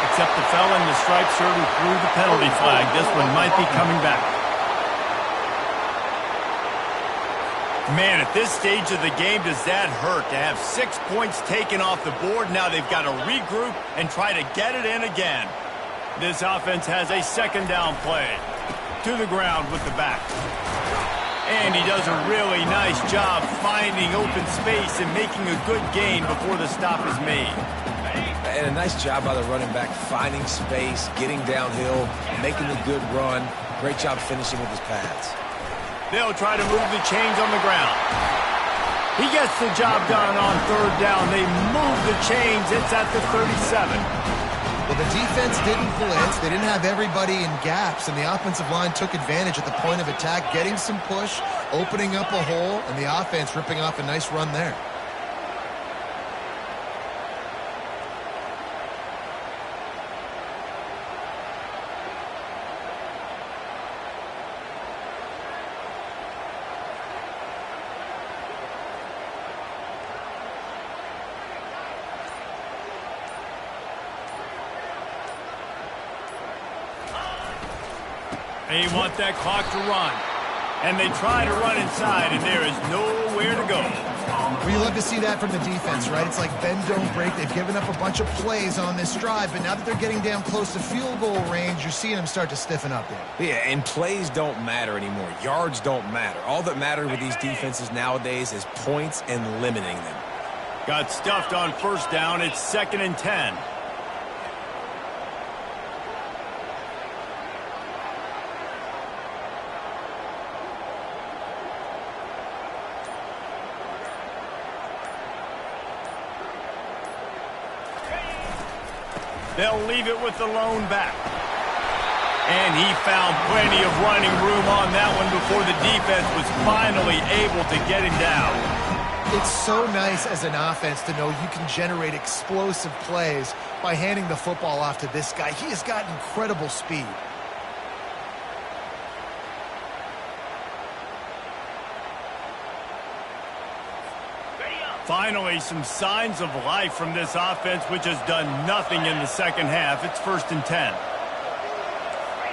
[SPEAKER 1] except the fella in the striped shirt who threw the penalty flag. This one might be coming back. Man, at this stage of the game, does that hurt to have 6 points taken off the board? Now they've got to regroup and try to get it in again. This offense has a second down play. To the ground with the back. And he does a really nice job finding open space and making a good gain before the stop is made.
[SPEAKER 2] And a nice job by the running back finding space, getting downhill, making a good run. Great job finishing with his pads.
[SPEAKER 1] They'll try to move the chains on the ground. He gets the job done on third down. They move the chains. It's at the 37.
[SPEAKER 3] Well, the defense didn't blitz. They didn't have everybody in gaps, and the offensive line took advantage at the point of attack, getting some push, opening up a hole, and the offense ripping off a nice run there.
[SPEAKER 1] They want that clock to run. And they try to run inside, and there is nowhere to go.
[SPEAKER 3] Well, you love to see that from the defense, right? It's like bend, don't break. They've given up a bunch of plays on this drive, but now that they're getting down close to field goal range, you're seeing them start to stiffen up there.
[SPEAKER 2] Yeah, and plays don't matter anymore. Yards don't matter. All that matters with these defenses nowadays is points and limiting them.
[SPEAKER 1] Got stuffed on first down. It's 2nd and 10. They'll leave it with the lone back. And he found plenty of running room on that one before the defense was finally able to get him down.
[SPEAKER 3] It's so nice as an offense to know you can generate explosive plays by handing the football off to this guy. He has got incredible speed.
[SPEAKER 1] Finally, some signs of life from this offense, which has done nothing in the second half. It's 1st and 10.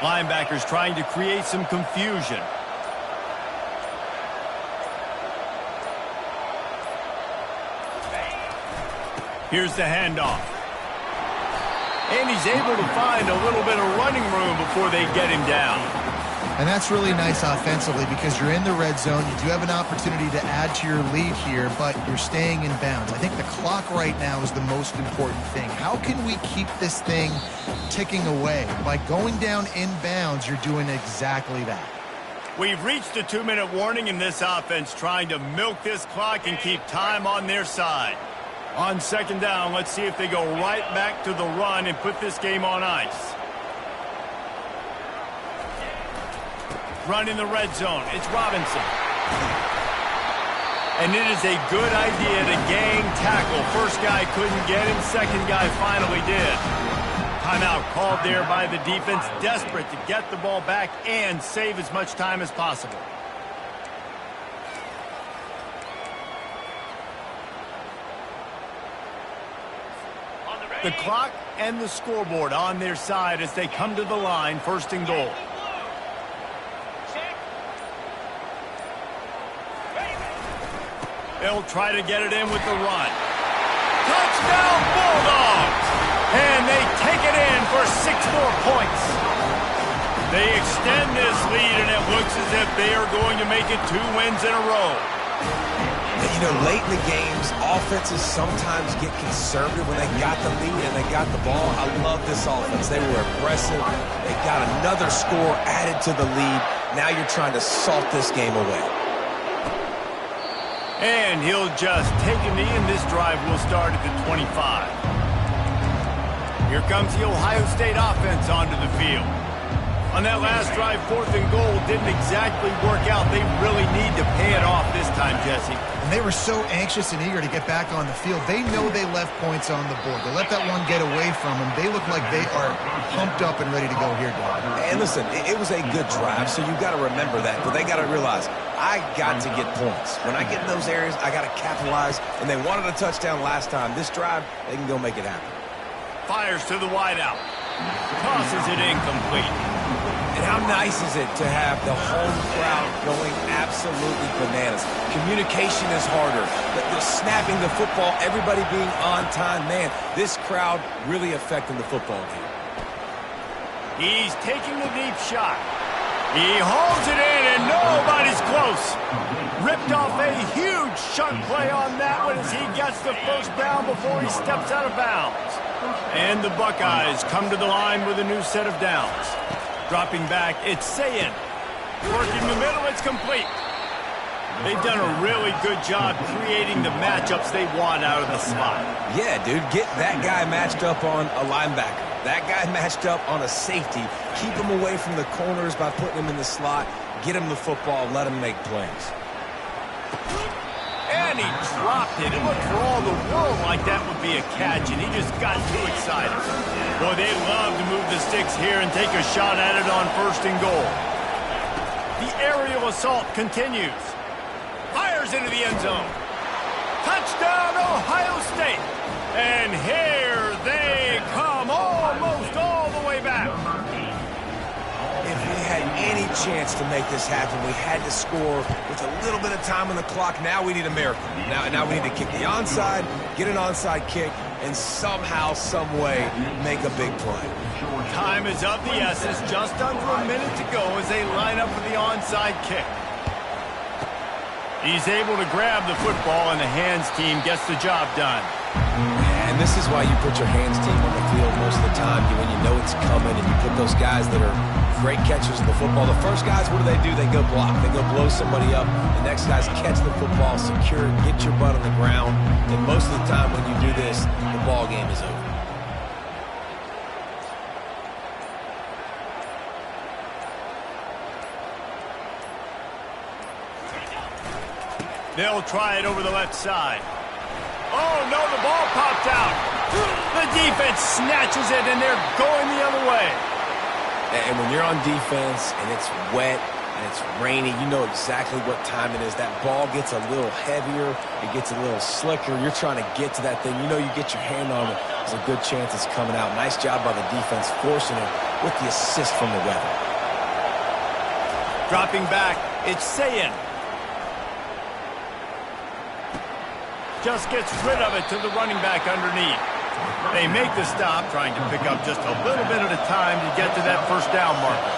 [SPEAKER 1] Linebackers trying to create some confusion. Here's the handoff. And he's able to find a little bit of running room before they get him down.
[SPEAKER 3] And that's really nice offensively because you're in the red zone. You do have an opportunity to add to your lead here, but you're staying in bounds. I think the clock right now is the most important thing. How can we keep this thing ticking away? By going down in bounds, you're doing exactly that.
[SPEAKER 1] We've reached the 2-minute warning in this offense, trying to milk this clock and keep time on their side. On 2nd down, let's see if they go right back to the run and put this game on ice. Run in the red zone. It's Robinson. And it is a good idea to gang tackle. First guy couldn't get him. Second guy finally did. Timeout called there by the defense, desperate to get the ball back and save as much time as possible. The clock and the scoreboard on their side as they come to the line, first and goal. They'll try to get it in with the run. Touchdown Bulldogs! And they take it in for 6 more points. They extend this lead, and it looks as if they are going to make it 2 wins in a row.
[SPEAKER 2] You know, late in the games, offenses sometimes get conservative when they got the lead and they got the ball. I love this offense. They were aggressive. They got another score added to the lead. Now you're trying to salt this game away.
[SPEAKER 1] And he'll just take a knee, and this drive will start at the 25. Here comes the Ohio State offense onto the field. On that last drive, 4th and goal didn't exactly work out. They really need to pay it off this time, Jesse.
[SPEAKER 3] And they were so anxious and eager to get back on the field. They know they left points on the board. They let that one get away from them. They look like they are pumped up and ready to go here, Dave.
[SPEAKER 2] And listen, it was a good drive, so you got to remember that. But they got to realize, I got to get points. When I get in those areas, I got to capitalize. And they wanted a touchdown last time. This drive, they can go make it happen.
[SPEAKER 1] Fires to the wideout. Tosses it incomplete.
[SPEAKER 2] And how nice is it to have the home crowd going absolutely bananas? Communication is harder. The snapping the football, everybody being on time. Man, this crowd really affecting the football game.
[SPEAKER 1] He's taking the deep shot. He holds it in, and nobody's close. Ripped off a huge chunk play on that one as he gets the first down before he steps out of bounds. And the Buckeyes come to the line with a new set of downs. Dropping back, it's Sayin. Working the middle, it's complete. They've done a really good job creating the matchups they want out of the slot.
[SPEAKER 2] Yeah, dude, get that guy matched up on a linebacker. That guy matched up on a safety. Keep him away from the corners by putting him in the slot. Get him the football, let him make plays.
[SPEAKER 1] And he dropped it. It looked for all the world like that would be a catch, and he just got too excited. Boy, they love to move the sticks here and take a shot at it on 1st and goal. The aerial assault continues. Fires into the end zone. Touchdown, Ohio State. And here they come, almost all the way back.
[SPEAKER 2] If we had any chance to make this happen, we had to score with a little bit of time on the clock. Now we need a miracle. Now we need to kick the onside, get an onside kick, and somehow, some way, make a big play.
[SPEAKER 1] Time is of the essence. Just under a minute to go as they line up for the onside kick. He's able to grab the football, and the hands team gets the job done.
[SPEAKER 2] And this is why you put your hands team on the field most of the time, when you know it's coming, and you put those guys that are great catchers of the football. The first guys, what do? They go block. They go blow somebody up. The next guys catch the football, secure it, get your butt on the ground. And most of the time when you do this, the ball game is over.
[SPEAKER 1] They'll try it over the left side. Oh, no, the ball popped out. The defense snatches it, and they're going the other way.
[SPEAKER 2] And when you're on defense, and it's wet, and it's rainy, you know exactly what time it is. That ball gets a little heavier. It gets a little slicker. You're trying to get to that thing. You know you get your hand on it. There's a good chance it's coming out. Nice job by the defense forcing it with the assist from the weather.
[SPEAKER 1] Dropping back, it's Sayin. Just gets rid of it to the running back underneath. They make the stop, trying to pick up just a little bit at a time to get to that first down marker.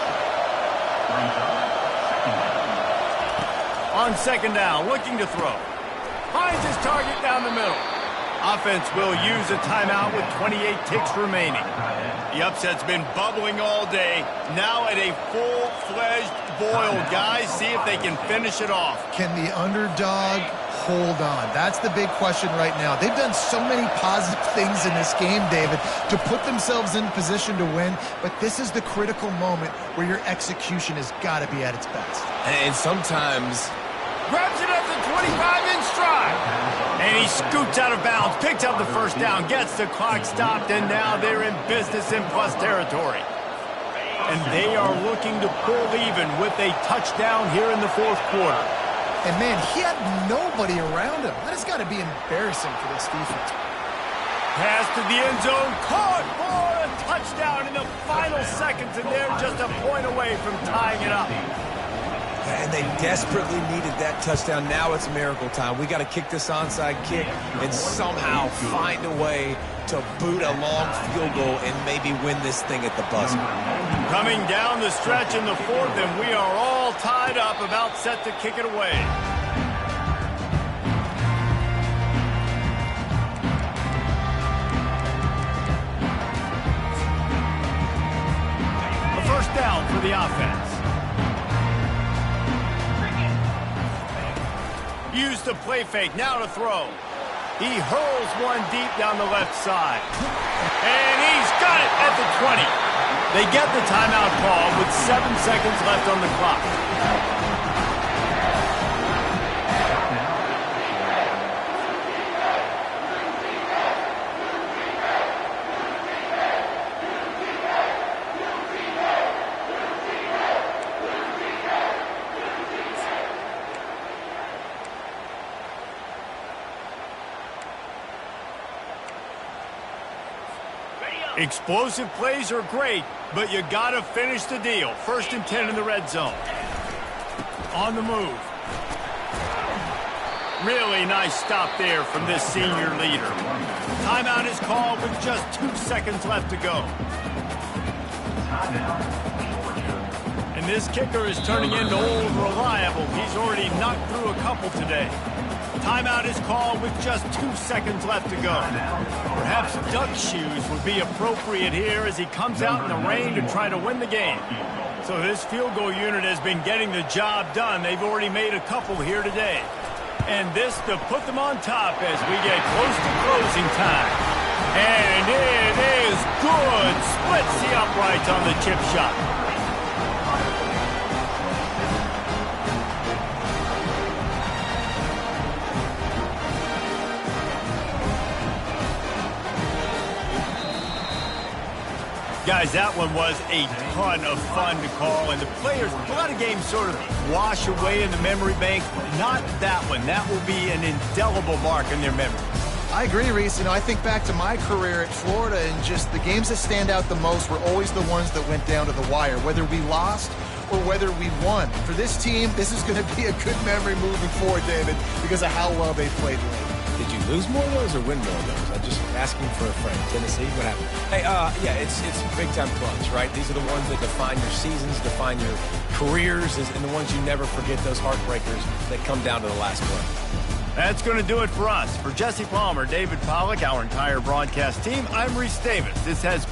[SPEAKER 1] On 2nd down, looking to throw. Finds his target down the middle. Offense will use a timeout with 28 ticks remaining. The upset's been bubbling all day. Now at a full-fledged boil, guys. See if they can finish it off.
[SPEAKER 3] Can the underdog hold on? That's the big question right now. They've done so many positive things in this game, David, to put themselves in position to win, but this is the critical moment where your execution has got to be at its best.
[SPEAKER 2] And sometimes...
[SPEAKER 1] Grabs it at the 25 in stride. And he scoots out of bounds, picks up the first down, gets the clock stopped, and now they're in business in plus territory. And they are looking to pull even with a touchdown here in the fourth quarter.
[SPEAKER 3] And, man, he had nobody around him. That has got to be embarrassing for this defense.
[SPEAKER 1] Pass to the end zone, caught for a touchdown in the final seconds, and they're just a point away from tying it up.
[SPEAKER 2] And they desperately needed that touchdown. Now it's miracle time. We got to kick this onside kick and somehow find a way to boot a long field goal and maybe win this thing at the buzzer.
[SPEAKER 1] Coming down the stretch in the fourth, and we are all tied up, about set to kick it away. A first down for the offense. Used the play fake, now to throw. He hurls one deep down the left side. And he's got it at the 20. They get the timeout call with 7 seconds left on the clock. Explosive plays are great, but you got to finish the deal. 1st and 10 in the red zone. On the move. Really nice stop there from this senior leader. Timeout is called with just 2 seconds left to go. And this kicker is turning into old reliable. He's already knocked through a couple today. Timeout is called with just 2 seconds left to go. Perhaps duck shoes would be appropriate here as he comes out in the rain to try to win the game. So this field goal unit has been getting the job done. They've already made a couple here today. And this to put them on top as we get close to closing time. And it is good. Splits the uprights on the chip shot. Guys, that one was a ton of fun to call, and the players, a lot of games sort of wash away in the memory bank. Not that one. That will be an indelible mark in their memory.
[SPEAKER 3] I agree, Reese. You know, I think back to my career at Florida, and just the games that stand out the most were always the ones that went down to the wire, whether we lost or whether we won. For this team, this is going to be a good memory moving forward, David, because of how well they played lately.
[SPEAKER 2] Did you lose more of those or win more of those? I'm just asking for a friend. Tennessee, what happened? Hey, yeah, it's big-time clubs, right? These are the ones that define your seasons, define your careers, and the ones you never forget, those heartbreakers that come down to the last play.
[SPEAKER 1] That's going to do it for us. For Jesse Palmer, David Pollack, our entire broadcast team, I'm Reese Davis. This has